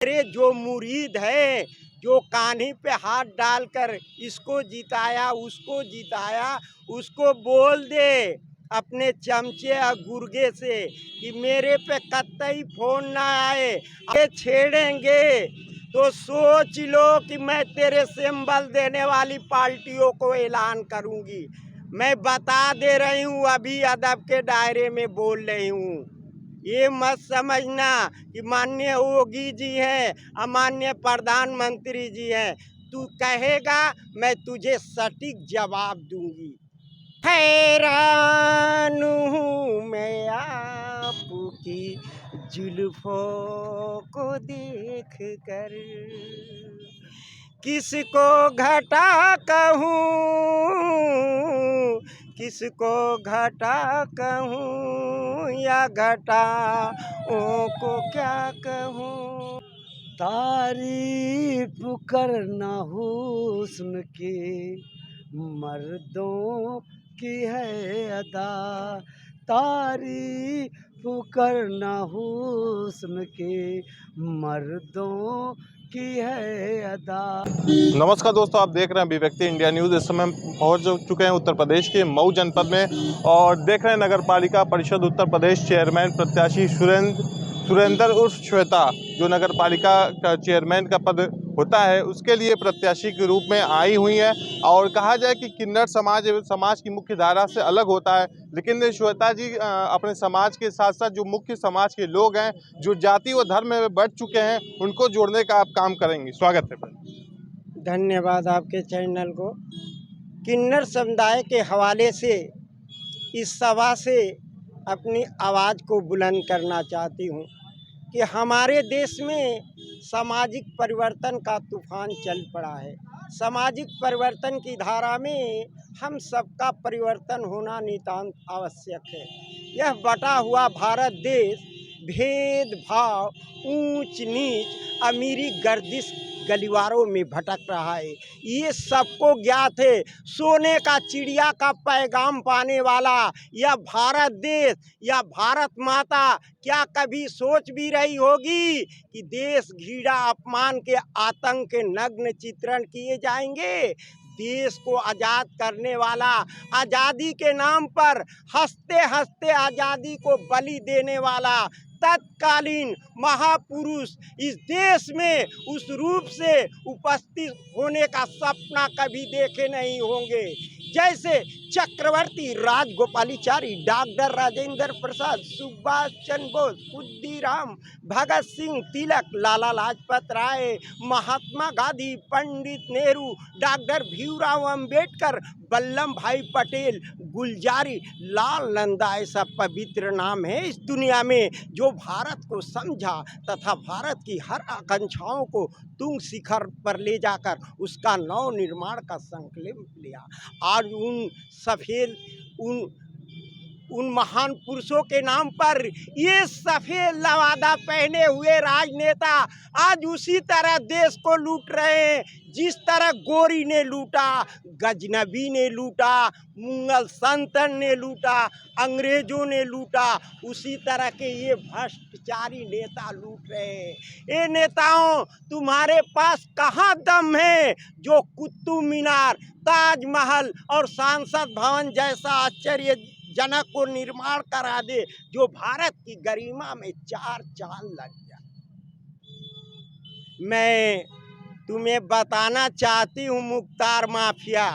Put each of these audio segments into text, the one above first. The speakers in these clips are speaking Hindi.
मेरे जो मुरीद है, जो कान्ही पे हाथ डालकर इसको जिताया उसको जिताया, उसको बोल दे अपने चमचे और गुर्गे से कि मेरे पे कतई फोन ना आए। आगे छेड़ेंगे तो सोच लो कि मैं तेरे सिंबल देने वाली पार्टियों को ऐलान करूंगी। मैं बता दे रही हूँ, अभी अदब के दायरे में बोल रही हूँ। ये मत समझना कि माननीय योगी जी हैं, अमाननीय प्रधानमंत्री जी हैं। तू कहेगा मैं तुझे सटीक जवाब दूंगी। हैरान हूँ मैं आपकी जुल्फों को देख कर, किसको घटा कहूँ, किसको घटा कहूँ या घटाओं को क्या कहूँ। तारीफ करना हुस्न के मर्दों की है अदा, तारीफ करना हुस्न के मर्दों की है अदा। नमस्कार दोस्तों, आप देख रहे हैं अभिव्यक्ति इंडिया न्यूज़। इस समय हम पहुंच चुके हैं उत्तर प्रदेश के मऊ जनपद में और देख रहे हैं नगर पालिका परिषद उत्तर प्रदेश चेयरमैन प्रत्याशी सुरेंद्र उर्फ श्वेता, जो नगर पालिका का चेयरमैन का पद होता है उसके लिए प्रत्याशी के रूप में आई हुई है। और कहा जाए कि किन्नर समाज की मुख्य धारा से अलग होता है, लेकिन श्वेता जी अपने समाज के साथ साथ जो मुख्य समाज के लोग हैं, जो जाति व धर्म में बढ़ चुके हैं, उनको जोड़ने का आप काम करेंगी। स्वागत है। धन्यवाद आपके चैनल को। किन्नर समुदाय के हवाले से इस सभा से अपनी आवाज़ को बुलंद करना चाहती हूँ कि हमारे देश में सामाजिक परिवर्तन का तूफान चल पड़ा है। सामाजिक परिवर्तन की धारा में हम सबका परिवर्तन होना नितांत आवश्यक है। यह बटा हुआ भारत देश भेदभाव, ऊंच नीच, अमीरी गर्दिश गलिवारों में भटक रहा है। ये सबको ज्ञात है। सोने का चिड़िया का पैगाम पाने वाला यह भारत देश या भारत माता क्या कभी सोच भी रही होगी कि देश घृणा अपमान के आतंक के नग्न चित्रण किए जाएंगे। देश को आज़ाद करने वाला, आज़ादी के नाम पर हंसते हंसते आज़ादी को बलि देने वाला तत्कालीन महापुरुष इस देश में उस रूप से उपस्थित होने का सपना कभी देखे नहीं होंगे। जैसे चक्रवर्ती राजगोपालाचारी, डॉक्टर राजेंद्र प्रसाद, सुभाष चंद्र बोस, खुद्दीराम, भगत सिंह, तिलक, लाला लाजपत राय, महात्मा गांधी, पंडित नेहरू, डॉक्टर भीमराव अंबेडकर, वल्लभ भाई पटेल, गुलजारी लाल नंदा, ऐसा पवित्र नाम है इस दुनिया में जो भारत को समझा तथा भारत की हर आकांक्षाओं को तुंग शिखर पर ले जाकर उसका नव निर्माण का संकल्प लिया। आज उन महान पुरुषों के नाम पर ये सफेद लवादा पहने हुए राजनेता आज उसी तरह देश को लूट रहे हैं जिस तरह गोरी ने लूटा, गजनबी ने लूटा, मुगल सल्तनत ने लूटा, अंग्रेजों ने लूटा, उसी तरह के ये भ्रष्टाचारी नेता लूट रहे हैं। ये नेताओं, तुम्हारे पास कहाँ दम है जो कुतुब मीनार, ताजमहल और संसद भवन जैसा आश्चर्यजनक को निर्माण करा दे, जो भारत की गरिमा में चार चांद लग जाए। मैं तुम्हें बताना चाहती हूँ, मुख्तार माफिया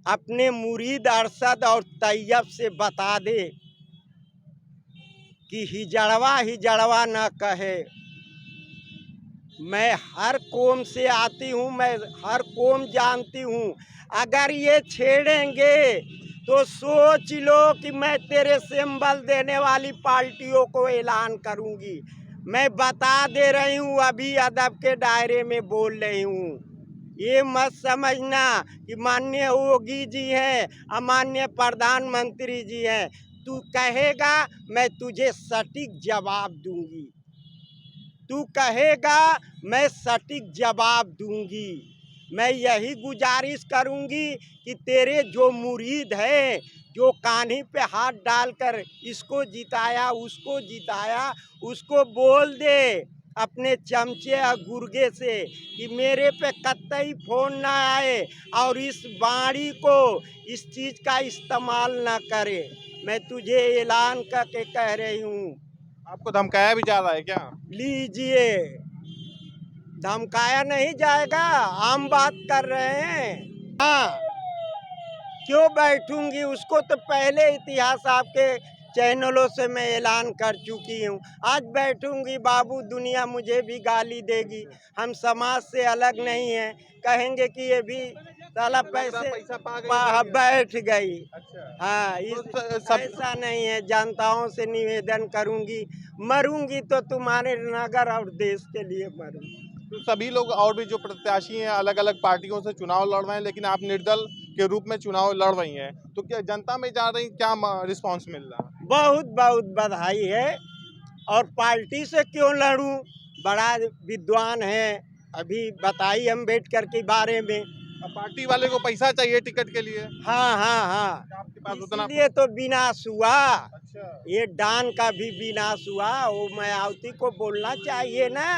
अपने मुरीद अरशद और तैयब से बता दे कि हिजड़वा न कहे। मैं हर कौम से आती हूँ, मैं हर कौम जानती हूँ। अगर ये छेड़ेंगे तो सोच लो कि मैं तेरे सिंबल देने वाली पार्टियों को ऐलान करूँगी। मैं बता दे रही हूँ, अभी अदब के दायरे में बोल रही हूँ। ये मत समझना कि माननीय योगी जी हैं, अमाननीय प्रधानमंत्री जी हैं। तू कहेगा मैं तुझे सटीक जवाब दूंगी, तू कहेगा मैं सटीक जवाब दूंगी। मैं यही गुजारिश करूंगी कि तेरे जो मुरीद हैं, जो कान्ही पे हाथ डालकर इसको जिताया उसको जिताया, उसको बोल दे अपने चमचे और गुर्गे से कि मेरे पे कतई फोन ना आए और इस बाणी को इस चीज़ का इस्तेमाल ना करे। मैं तुझे ऐलान करके कह रही हूँ। आपको धमकाया भी जा रहा है क्या? लीजिए, धमकाया नहीं जाएगा, आम बात कर रहे हैं। हाँ, क्यों बैठूंगी? उसको तो पहले इतिहास आपके चैनलों से मैं ऐलान कर चुकी हूँ। आज बैठूंगी, बाबू दुनिया मुझे भी गाली देगी। हम समाज से अलग नहीं हैं, कहेंगे कि ये भी साला पैसे पैसा पा गई बैठ गई। अच्छा। हाँ, ऐसा नहीं है। जनताओं से निवेदन करूंगी, मरूंगी तो तुम्हारे नगर और देश के लिए मरूंगी। तो सभी लोग और भी जो प्रत्याशी हैं अलग अलग पार्टियों से चुनाव लड़ रहे हैं, लेकिन आप निर्दल के रूप में चुनाव लड़ रही हैं, तो क्या जनता में जा रही, क्या रिस्पांस मिल रहा है? बहुत बहुत बधाई है। और पार्टी से क्यों लड़ूं? बड़ा विद्वान है, अभी बताई अम्बेडकर के बारे में। अब पार्टी वाले को पैसा चाहिए टिकट के लिए, हाँ हाँ हाँ, आपके पास उतना? इसलिए तो विनाश हुआ। अच्छा। ये डान का भी विनाश हुआ। वो मायावती को बोलना चाहिए ना।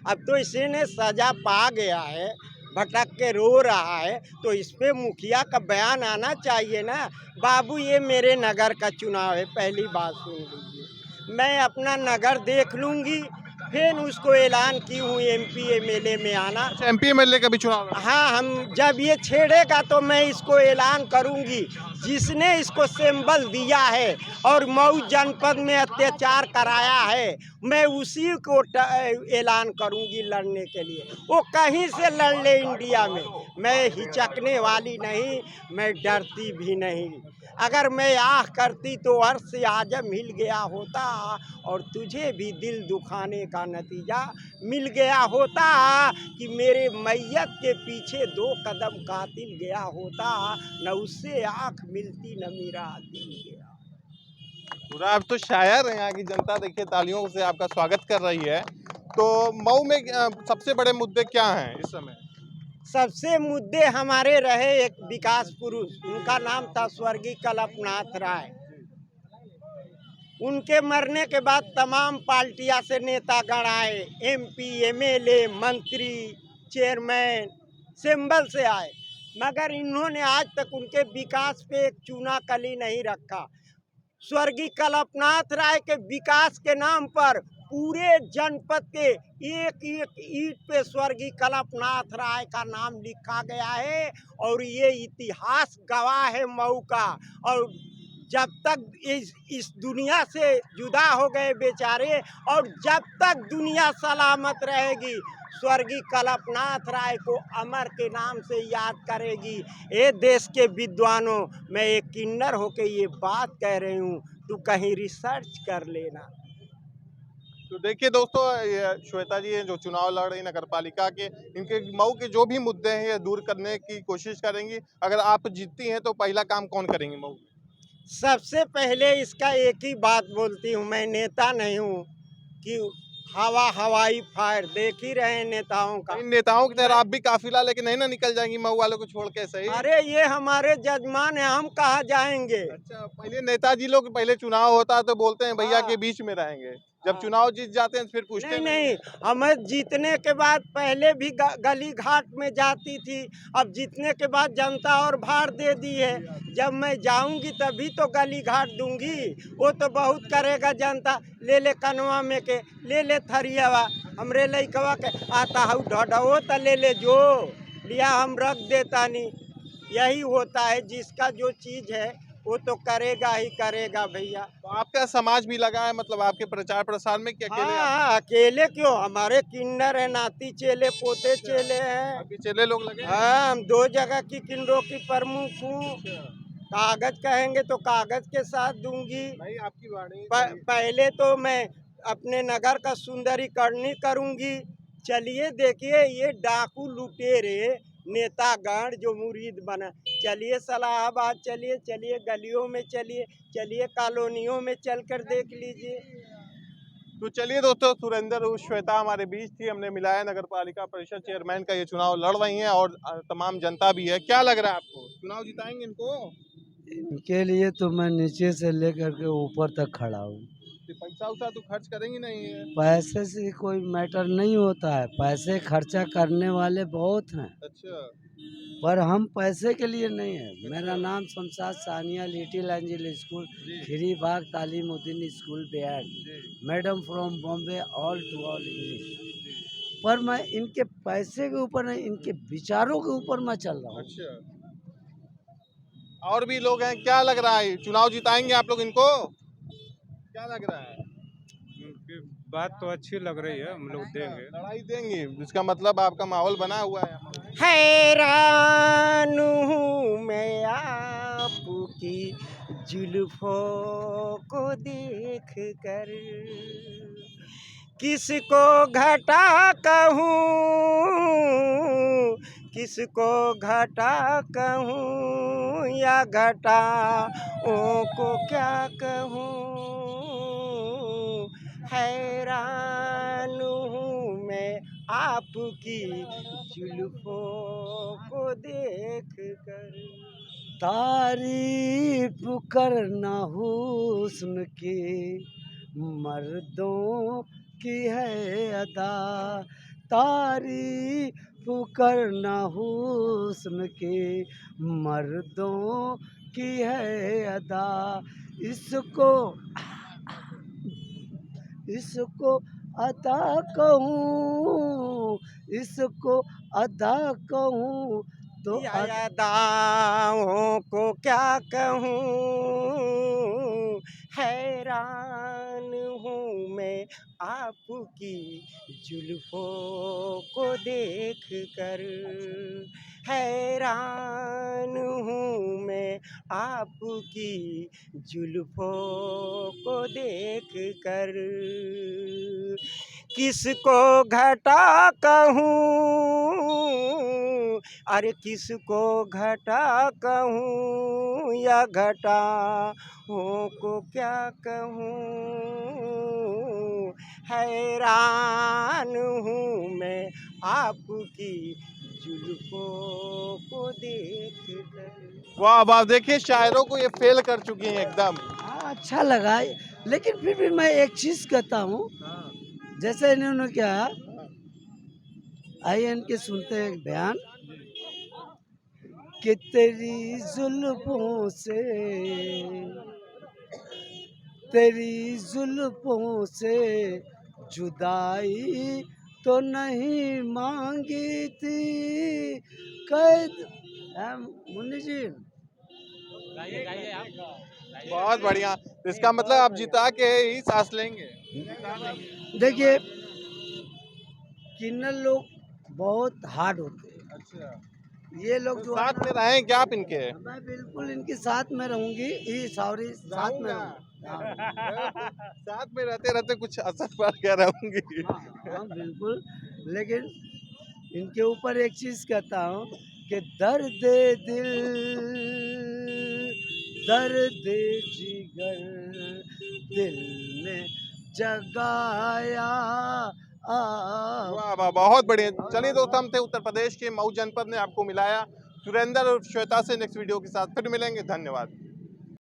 अब तो इसी ने सजा पा गया है, भटक के रो रहा है, तो इस पे मुखिया का बयान आना चाहिए ना। बाबू, ये मेरे नगर का चुनाव है, पहली बात सुन लीजिए। मैं अपना नगर देख लूंगी, फिर उसको ऐलान की हूँ एमपी एमएलए में आना। अच्छा, एमपी एमएलए का भी चुनाव लड़ रहे हैं? हाँ, हम जब ये छेड़ेगा तो मैं इसको ऐलान करूंगी। जिसने इसको सिंबल दिया है और मऊ जनपद में अत्याचार कराया है, मैं उसी को ऐलान करूंगी लड़ने के लिए। वो कहीं से लड़ ले इंडिया में, मैं हिचकने वाली नहीं, मैं डरती भी नहीं। अगर मैं आह करती तो अर्श आजम हिल गया होता और तुझे भी दिल दुखाने का नतीजा मिल गया होता कि मेरे मैयत के पीछे 2 कदम कातिल गया होता, न उससे आँख मिलती न मेरा दिल गया। पूरा आप तो शायर हैं। यहाँ की जनता देखिए तालियों से आपका स्वागत कर रही है। तो मऊ में सबसे बड़े मुद्दे क्या हैं इस समय? सबसे मुद्दे हमारे रहे एक विकास पुरुष, उनका नाम था स्वर्गीय कल्पनाथ राय। उनके मरने के बाद तमाम पार्टियां से नेतागण आए, एमपी एमएलए मंत्री चेयरमैन सिंबल से आए, मगर इन्होंने आज तक उनके विकास पे एक चूना कली नहीं रखा। स्वर्गीय कल्पनाथ राय के विकास के नाम पर पूरे जनपद के एक एक ईंट पे स्वर्गीय कल्पनाथ राय का नाम लिखा गया है और ये इतिहास गवाह है मऊ का। और जब तक इस दुनिया से जुदा हो गए बेचारे, और जब तक दुनिया सलामत रहेगी, स्वर्गीय कल्पनाथ राय को अमर के नाम से याद करेगी। ये देश के विद्वानों, मैं एक किन्नर होके ये बात कह रही हूँ, तू कहीं रिसर्च कर लेना। तो देखिए दोस्तों, ये श्वेता जी हैं जो चुनाव लड़ रही नगर पालिका के, इनके मऊ के जो भी मुद्दे हैं ये दूर करने की कोशिश करेंगी। अगर आप जीतती हैं तो पहला काम कौन करेंगे मऊ? सबसे पहले इसका एक ही बात बोलती हूँ, मैं नेता नहीं हूँ कि हवाई फायर देख ही रहे हैं नेताओं का। इन नेताओं की तरह आप भी काफिला लेके नहीं ना निकल जाएंगी मऊ वालों को छोड़ के? सही। अरे ये हमारे जजमान हैं, हम कहाँ जाएंगे। अच्छा, पहले नेताजी लोग पहले चुनाव होता है तो बोलते हैं भैया हाँ। के बीच में रहेंगे, जब हाँ। चुनाव जीत जाते हैं तो फिर पूछते नहीं नहीं। नहीं, हमें जीतने के बाद पहले भी गली घाट में जाती थी, अब जीतने के बाद जनता और भाड़ दे दी है। जब मैं जाऊंगी तभी तो गली घाट दूंगी, वो तो बहुत करेगा जनता। ले ले कनवा में के, ले ले थरियावा, हमरे लइकवा के आता हूँ ढो तो ले ले, जो लिया हम रख देता नहीं। यही होता है, जिसका जो चीज़ है वो तो करेगा ही करेगा भैया। तो आपका समाज भी लगा है, मतलब आपके प्रचार प्रसार में कि अकेले आप? हाँ, अकेले क्यों, हमारे किन्नर है, नाती चेले पोते चेले हैं। आपके चेले लोग लगे हैं? हाँ, हम 2 जगह की किन्नरों की प्रमुख हूँ। कागज कहेंगे तो कागज के साथ दूंगी। नहीं, आपकी वाणी पहले तो मैं अपने नगर का सुंदरीकरण करूंगी। चलिए देखिए, ये डाकू लुटेरे नेतागण जो मुरीद बना, चलिए सलाहाबाद चलिए, चलिए गलियों में चलिए, चलिए कॉलोनियों में चलकर देख लीजिए। तो चलिए दोस्तों, सुरेंद्र उर्फ श्वेता हमारे बीच थी, हमने मिलाया नगर पालिका परिषद चेयरमैन का ये चुनाव लड़ रही हैं और तमाम जनता भी है। क्या लग रहा है आपको, चुनाव जिताएंगे इनको? इनके लिए तो मैं नीचे से लेकर के ऊपर तक खड़ा हूँ। पैसा उसा तो खर्च करेंगे नहीं है। पैसे से कोई मैटर नहीं होता है, पैसे खर्चा करने वाले बहुत हैं, अच्छा पर हम पैसे के लिए नहीं है। मेरा नाम Shamshad Sania, little angel school, ji Khiri Bagh Talimuddin school Bihar, जी madam from Bombay, all two all English. जी। पर मैं इनके पैसे के ऊपर नहीं, इनके विचारों के ऊपर मैं चल रहा हूँ। अच्छा और भी लोग हैं, क्या लग रहा है चुनाव जिताएंगे आप लोग इनको? क्या लग रहा है? उनकी बात तो अच्छी लग रही है, हम लोग देंगे। लड़ाई देंगे, इसका मतलब आपका माहौल बना हुआ है। हैरान हूँ मैं आपकी जुल्फों को देख कर, किसको घटा कहूँ, किसको घटा कहूँ या घटाओं को क्या कहूँ। हैरान हूँ मैं आपकी जुल्फों को देख कर। तारीफ करना हुस्न की मर्दों की है अदा, तारीफ करना हुस्न की मर्दों की है अदा। इसको इसको अदा कहूँ, इसको अदा कहूँ तो या अदाओं को क्या कहूँ। हैरान हूँ मैं आपकी जुल्फों को देख कर। हैरान हूँ मैं आपकी जुल्फों को देख कर, किसको घटा कहूँ, अरे किसको घटा कहूँ या घटाओं को क्या कहूँ। हैरान हूँ मैं आपकी जुल्फों को देख कर। वाह वाह, देखिए शायरों को ये फेल कर चुकी हैं एकदम। हाँ, अच्छा लगा, लेकिन फिर भी मैं एक चीज कहता हूँ, जैसे इन्होंने क्या, आइए इनके सुनते हैं एक बयान कि तेरी जुल्फों से, तेरी जुल्फों से जुदाई तो नहीं मांगी थी कैद। मुन्नी जी, बहुत बढ़िया, इसका मतलब आप जिता के ही सांस लेंगे। देखिए किन्नर लोग बहुत हार्ड होते हैं। अच्छा, ये लोग जो साथ में रहें क्या आप इनके? मैं बिल्कुल इनके साथ में रहूंगी, सॉरी साथ में रहूंगा। हाँ, साथ में रहते रहते कुछ असर पड़ गया, रहूंगी। हाँ बिल्कुल, लेकिन इनके ऊपर एक चीज कहता हूँ कि दर्द दिल, दर्द जिगर दिल में जगाया वाह वाह, बहुत बढ़िया। चलिए दोस्तों, हम थे उत्तर प्रदेश के मऊ जनपद में, आपको मिलाया सुरेंद्र और श्वेता से। नेक्स्ट वीडियो के साथ फिर मिलेंगे, धन्यवाद।